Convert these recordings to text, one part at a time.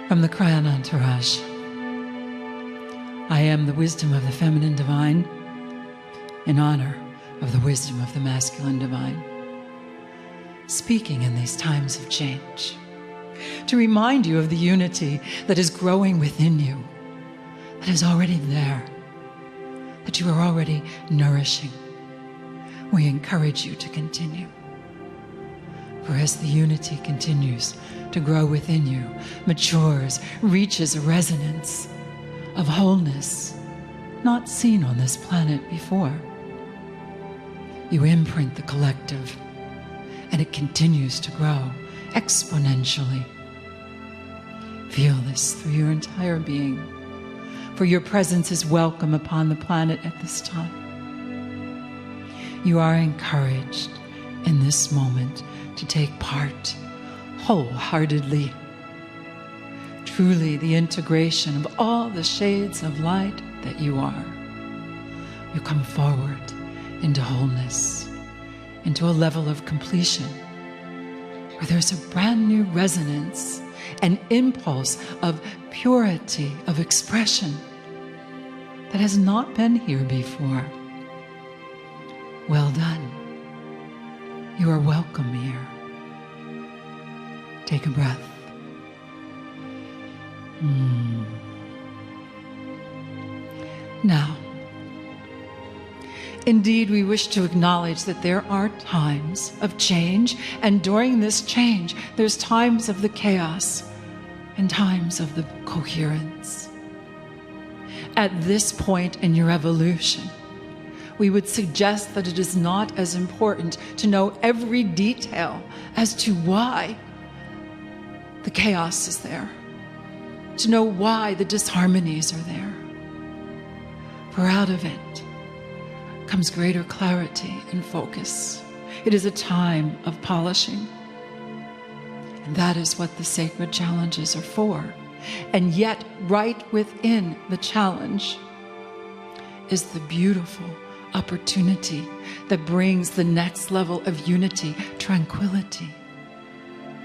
From the Kryon entourage, I am the wisdom of the feminine divine in honor of the wisdom of the masculine divine, speaking in these times of change to remind you of the unity that is growing within you, that is already there, that you are already nourishing. We encourage you to continue. For as the unity continues to grow within you, matures, reaches a resonance of wholeness not seen on this planet before, you imprint the collective, and it continues to grow exponentially. Feel this through your entire being, for your presence is welcome upon the planet at this time. You are encouraged in this moment to take part wholeheartedly. Truly, the integration of all the shades of light that you are. You come forward into wholeness, into a level of completion, where there's a brand new resonance, an impulse of purity, of expression that has not been here before. Well done. You are welcome here. Take a breath. Now, indeed, we wish to acknowledge that there are times of change, and during this change, there's times of the chaos and times of the coherence. At this point in your evolution, we would suggest that it is not as important to know every detail as to why the chaos is there, to know why the disharmonies are there. For out of it comes greater clarity and focus. It is a time of polishing. And that is what the sacred challenges are for. And yet, right within the challenge is the beautiful opportunity that brings the next level of unity, tranquility,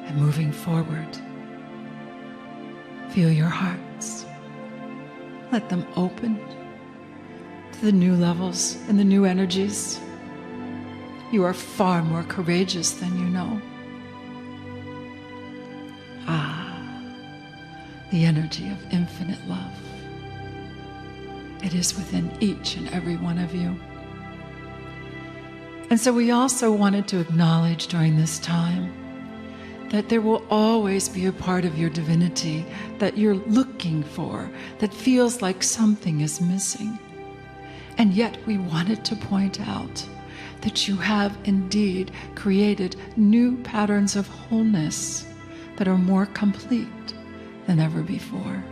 and moving forward. Feel your hearts. Let them open to the new levels and the new energies. You are far more courageous than you know. The energy of infinite love. It is within each and every one of you. And so we also wanted to acknowledge during this time that there will always be a part of your divinity that you're looking for, that feels like something is missing. And yet we wanted to point out that you have indeed created new patterns of wholeness that are more complete than ever before.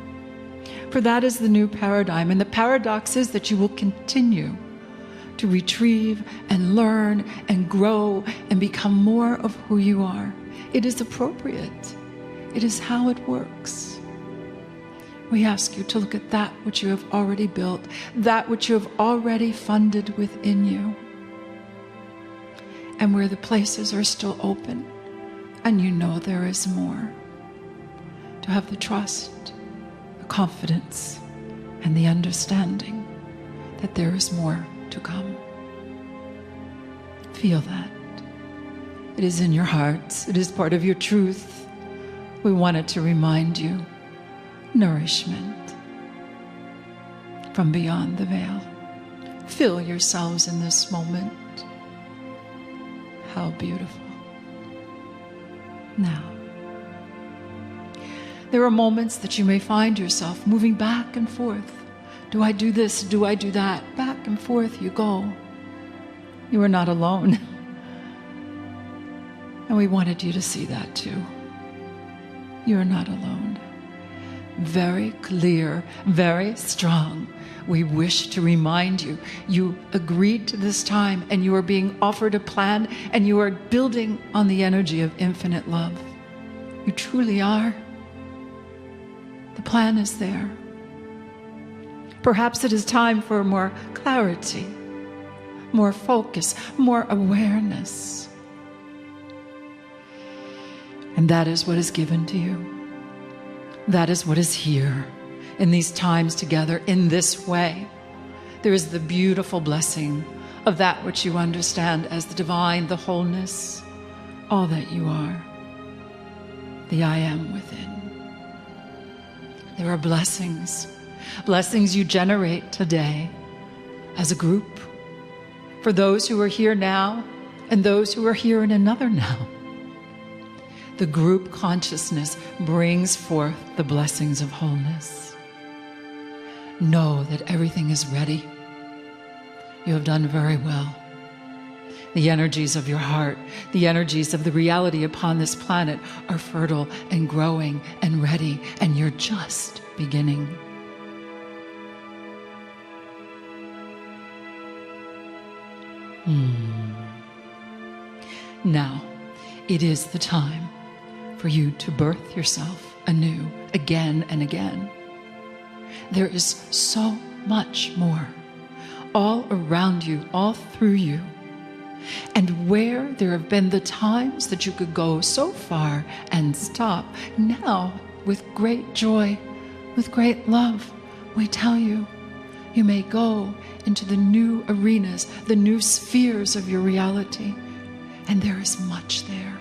For that is the new paradigm. And the paradox is that you will continue to retrieve and learn and grow and become more of who you are. It is appropriate. It is how it works. We ask you to look at that which you have already built, that which you have already funded within you. And where the places are still open and you know there is more, to have the trust, the confidence, and the understanding that there is more to come. Feel that. It is in your hearts. It is part of your truth. We wanted to remind you, nourishment from beyond the veil. Feel yourselves in this moment. How beautiful. Now, there are moments that you may find yourself moving back and forth. Do I do this? Do I do that? Back and forth you go. You are not alone. And we wanted you to see that too. You are not alone. Very clear, very strong. We wish to remind you, you agreed to this time and you are being offered a plan and you are building on the energy of infinite love. You truly are. The plan is there. Perhaps it is time for more clarity, more focus, more awareness. And that is what is given to you. That is what is here in these times together in this way. There is the beautiful blessing of that which you understand as the divine, the wholeness, all that you are, the I am within. There are blessings you generate today as a group for those who are here now and those who are here in another now. The group consciousness brings forth the blessings of wholeness. Know that everything is ready. You have done very well. The energies of your heart, the energies of the reality upon this planet are fertile and growing and ready, and you're just beginning. Now, it is the time for you to birth yourself anew, again and again. There is so much more, all around you, all through you. And where there have been the times that you could go so far and stop, now, with great joy, with great love, we tell you, you may go into the new arenas, the new spheres of your reality. And there is much there.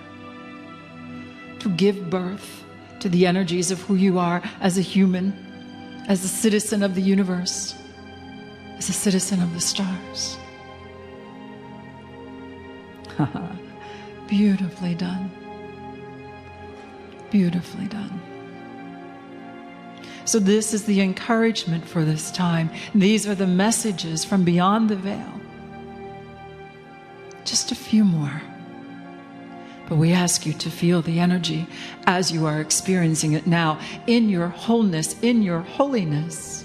To give birth to the energies of who you are as a human, as a citizen of the universe, as a citizen of the stars. Beautifully done. Beautifully done. So this is the encouragement for this time. These are the messages from beyond the veil. Just a few more. But we ask you to feel the energy as you are experiencing it now, in your wholeness, in your holiness.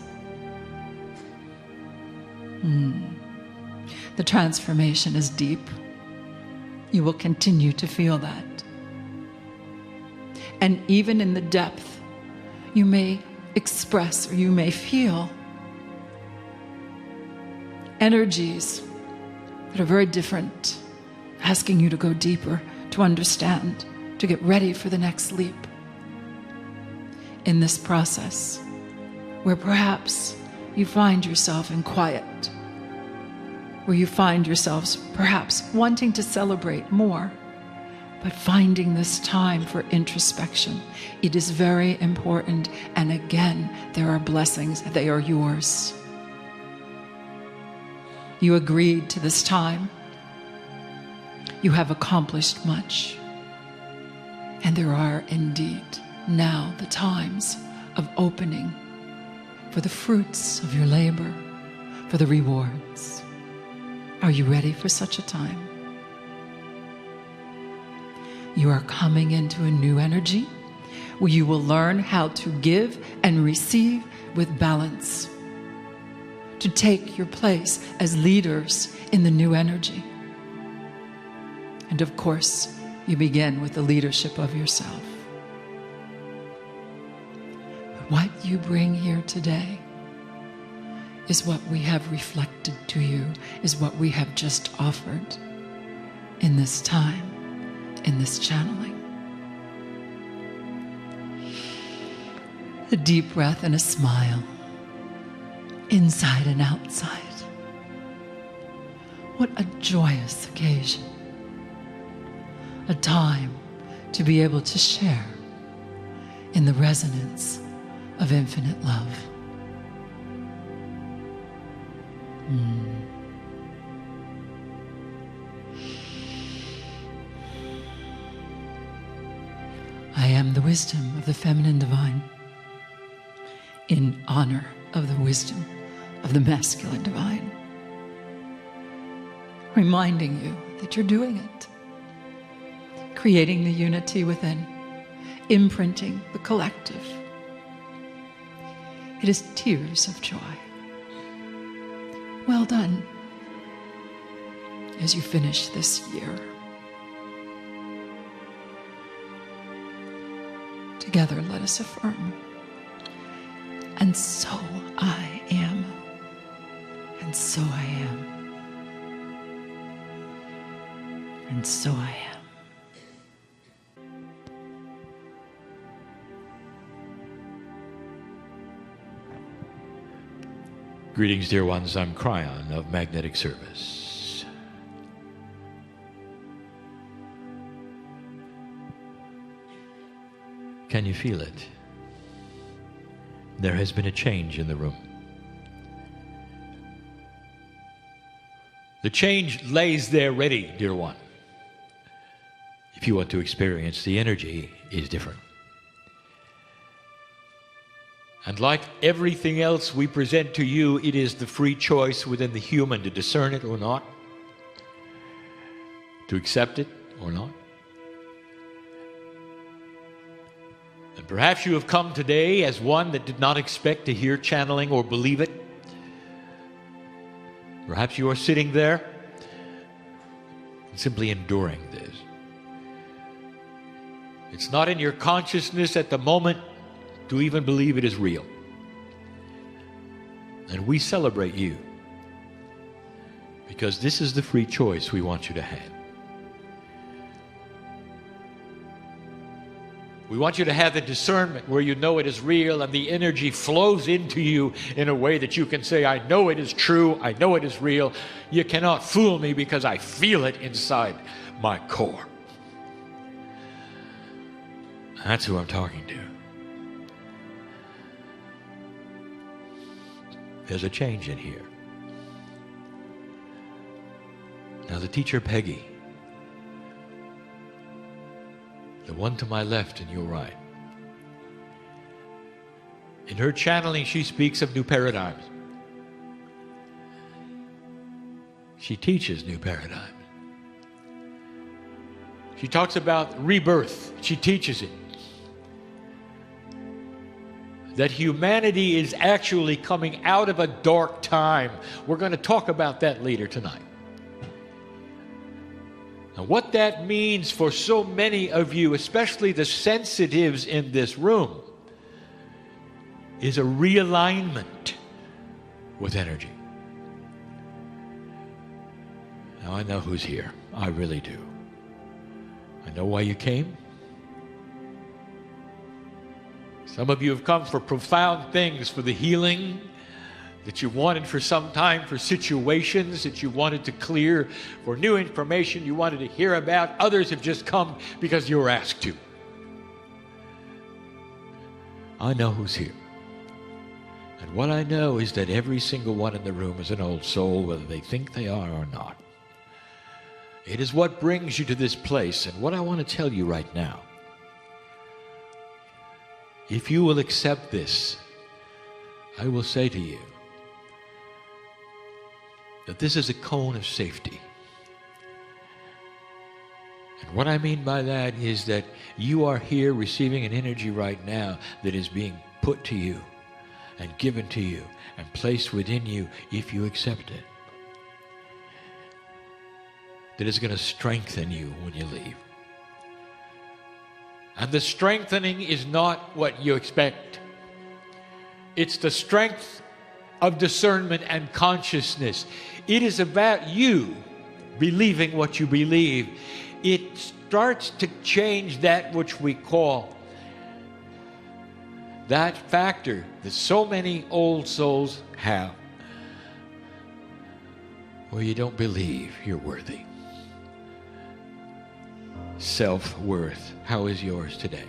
The transformation is deep. You will continue to feel that. And even in the depth, you may express or you may feel energies that are very different, asking you to go deeper, to understand, to get ready for the next leap. In this process, where perhaps you find yourself in quiet, where you find yourselves perhaps wanting to celebrate more, but finding this time for introspection. It is very important, and again, there are blessings, they are yours. You agreed to this time. You have accomplished much. And there are indeed now the times of opening for the fruits of your labor, for the rewards. Are you ready for such a time? You are coming into a new energy where you will learn how to give and receive with balance, to take your place as leaders in the new energy. And of course, you begin with the leadership of yourself. But what you bring here today is what we have reflected to you, is what we have just offered in this time, in this channeling. A deep breath and a smile, inside and outside. What a joyous occasion. A time to be able to share in the resonance of infinite love. I am the wisdom of the feminine divine, in honor of the wisdom of the masculine divine. Reminding you that you're doing it. Creating the unity within, imprinting the collective. It is tears of joy. Well done as you finish this year. Together, let us affirm. And so I am. And so I am. And so I am. Greetings, dear ones. I'm Kryon of Magnetic Service. Can you feel it? There has been a change in the room. The change lays there ready, dear one. If you want to experience, the energy is different. And like everything else we present to you, it is the free choice within the human to discern it or not, to accept it or not. And perhaps you have come today as one that did not expect to hear channeling or believe it. Perhaps you are sitting there and simply enduring this. It's not in your consciousness at the moment to even believe it is real. And we celebrate you because this is the free choice we want you to have. We want you to have the discernment where you know it is real and the energy flows into you in a way that you can say, I know it is true, I know it is real. You cannot fool me because I feel it inside my core. That's who I'm talking to. There's a change in here. Now the teacher Peggy, the one to my left and your right, in her channeling she speaks of new paradigms. She teaches new paradigms. She talks about rebirth. She teaches it. That humanity is actually coming out of a dark time. We're going to talk about that later tonight. Now, what that means for so many of you, especially the sensitives in this room, is a realignment with energy. Now, I know who's here. I really do. I know why you came. Some of you have come for profound things, for the healing that you wanted for some time, for situations that you wanted to clear, for new information you wanted to hear about. Others have just come because you were asked to. I know who's here. And what I know is that every single one in the room is an old soul, whether they think they are or not. It is what brings you to this place. And what I want to tell you right now, if you will accept this, I will say to you that this is a cone of safety. And what I mean by that is that you are here receiving an energy right now that is being put to you and given to you and placed within you if you accept it. That is going to strengthen you when you leave. And the strengthening is not what you expect. It's the strength of discernment and consciousness. It is about you believing what you believe. It starts to change that which we call that factor that so many old souls have, where you don't believe you're worthy. Self-worth. How is yours today?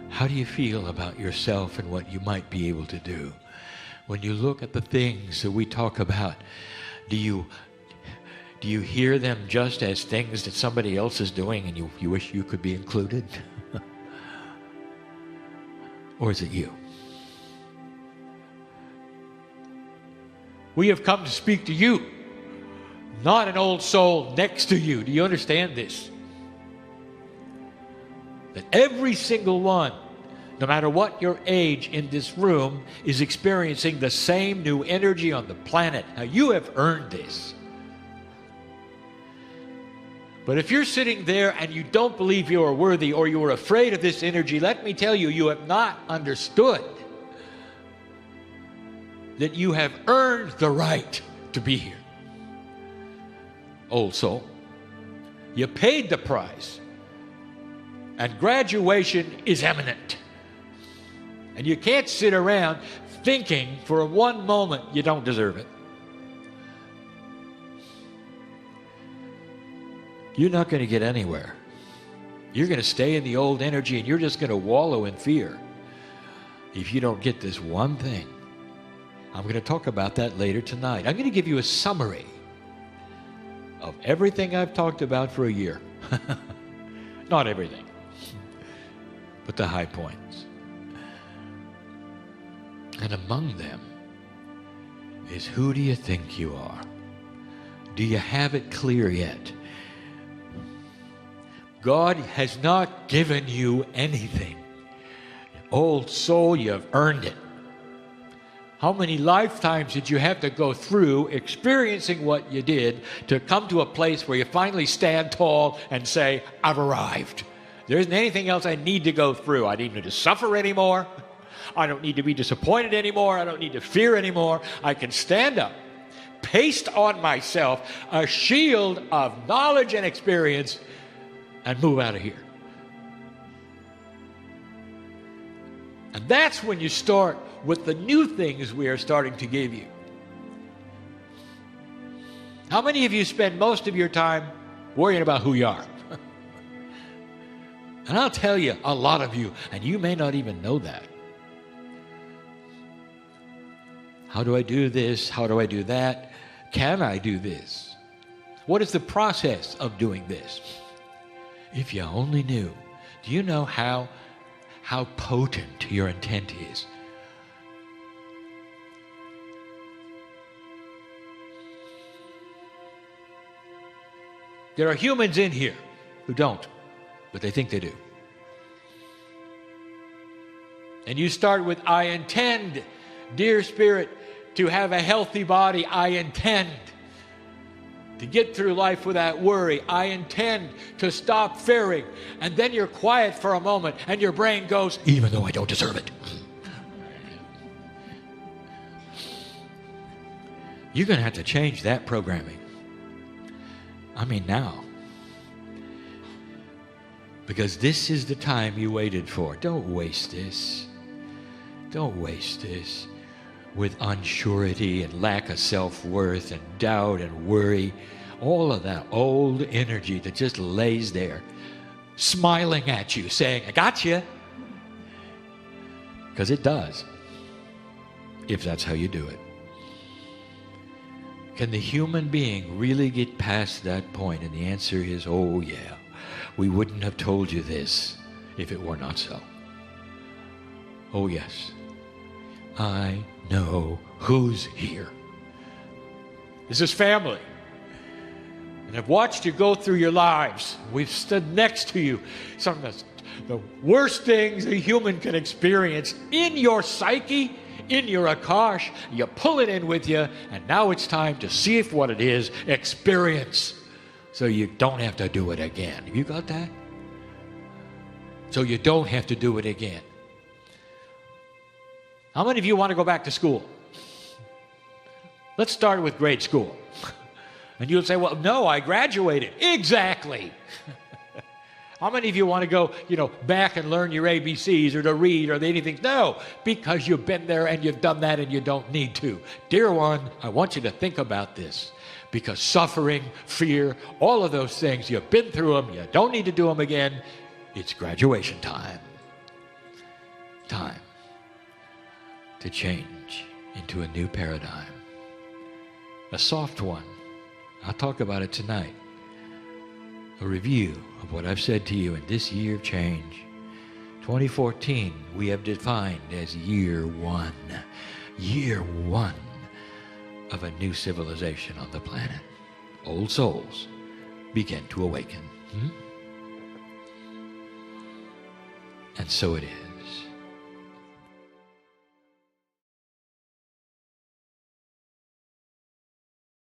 How do you feel about yourself and what you might be able to do? When you look at the things that we talk about, do you hear them just as things that somebody else is doing and you wish you could be included? Or is it you? We have come to speak to you, not an old soul next to you. Do you understand this? That every single one, no matter what your age in this room, is experiencing the same new energy on the planet. Now, you have earned this. But if you're sitting there and you don't believe you are worthy or you are afraid of this energy, let me tell you, you have not understood that you have earned the right to be here. Old soul, you paid the price. And graduation is imminent. And you can't sit around thinking for one moment you don't deserve it. You're not going to get anywhere. You're going to stay in the old energy, and you're just going to wallow in fear if you don't get this one thing. I'm going to talk about that later tonight. I'm going to give you a summary of everything I've talked about for a year. Not everything, but the high points. And among them is, who do you think you are? Do you have it clear yet? God has not given you anything. Old soul, you've earned it. How many lifetimes did you have to go through experiencing what you did to come to a place where you finally stand tall and say, I've arrived. There isn't anything else I need to go through. I don't need to suffer anymore. I don't need to be disappointed anymore. I don't need to fear anymore. I can stand up, paste on myself a shield of knowledge and experience, and move out of here. And that's when you start with the new things we are starting to give you. How many of you spend most of your time worrying about who you are? And I'll tell you, a lot of you, and you may not even know that. How do I do this? How do I do that? Can I do this? What is the process of doing this? If you only knew. Do you know how potent your intent is? There are humans in here who don't, but they think they do. And you start with, I intend, dear Spirit, to have a healthy body. I intend to get through life without worry. I intend to stop fearing. And then you're quiet for a moment and your brain goes, even though I don't deserve it. You're going to have to change that programming. I mean now. Because this is the time you waited for. Don't waste this. Don't waste this with unsurety and lack of self-worth and doubt and worry. All of that old energy that just lays there, smiling at you, saying, I got you. Because it does, if that's how you do it. Can the human being really get past that point? And the answer is, oh yeah. We wouldn't have told you this if it were not so. Oh yes. I know who's here. This is family. And I've watched you go through your lives. We've stood next to you. Some of the worst things a human can experience in your psyche, in your akash. You pull it in with you, and now it's time to see if what it is, experience, so you don't have to do it again. Have you got that? So you don't have to do it again. How many of you want to go back to school? Let's start with grade school. And you'll say, well, no, I graduated. Exactly. How many of you want to go, back and learn your ABCs or to read or anything? No, because you've been there and you've done that and you don't need to. Dear one, I want you to think about this. Because suffering, fear, all of those things, you've been through them. You don't need to do them again. It's graduation time. Time to change into a new paradigm. A soft one. I'll talk about it tonight. A review of what I've said to you in this year of change. 2014 we have defined as year one. Year one of a new civilization on the planet. Old souls begin to awaken. And so it is.